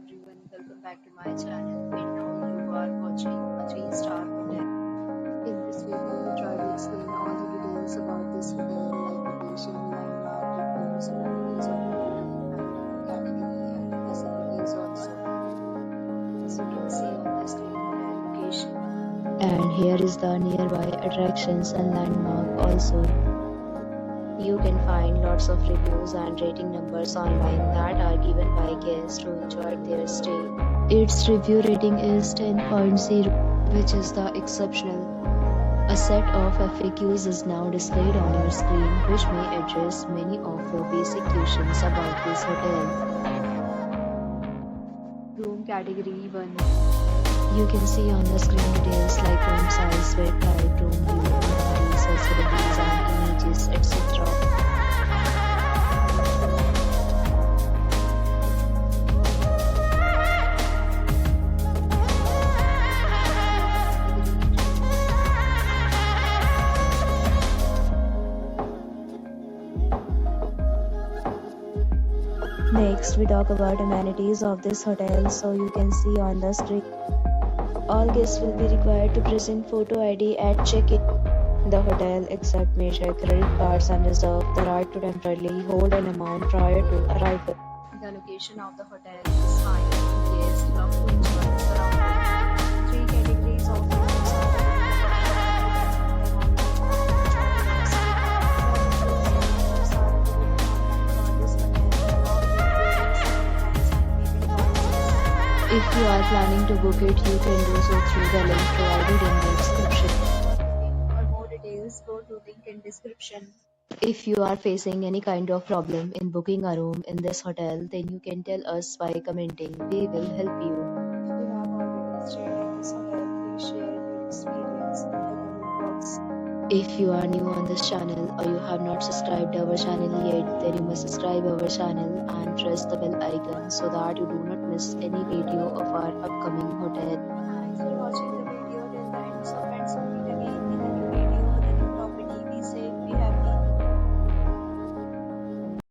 everyone, welcome back to my channel. And now you are watching a 3-star hotel. In this video, we try to explain all the details about this hotel, like location, landmark, reviews, amenities of the hotel, and category and facilities also. As you can see on the screen, hotel location. And here is the nearby attractions and landmark also. You can find lots of reviews and rating numbers online that are given by guests who enjoyed their stay. Its review rating is 10.0, which is the exceptional. A set of FAQs is now displayed on your screen, which may address many of your basic questions about this hotel. Room category 1. You can see on the screen details like room size, bed type, room view, amenities, facilities, and images, etc. Next, we talk about amenities of this hotel. So you can see on the screen, all guests will be required to present photo ID at check-in. The hotel accepts major credit cards and reserves the right to temporarily hold an amount prior to arrival. The location of the hotel is fine. Guests love to enjoy the surroundings. 3 categories of rooms are If you are planning to book it, you can do so through the link provided in the description. For more details, go to link in description. If you are facing any kind of problem in booking a room in this hotel, then you can tell us by commenting. We will help you. If you have already stayed in this hotel, please share your experience in the comment box. If you are new on this channel or you have not subscribed our channel yet, then you must subscribe our channel and press the bell icon so that you do not miss any video of our upcoming hotel. Thanks for watching.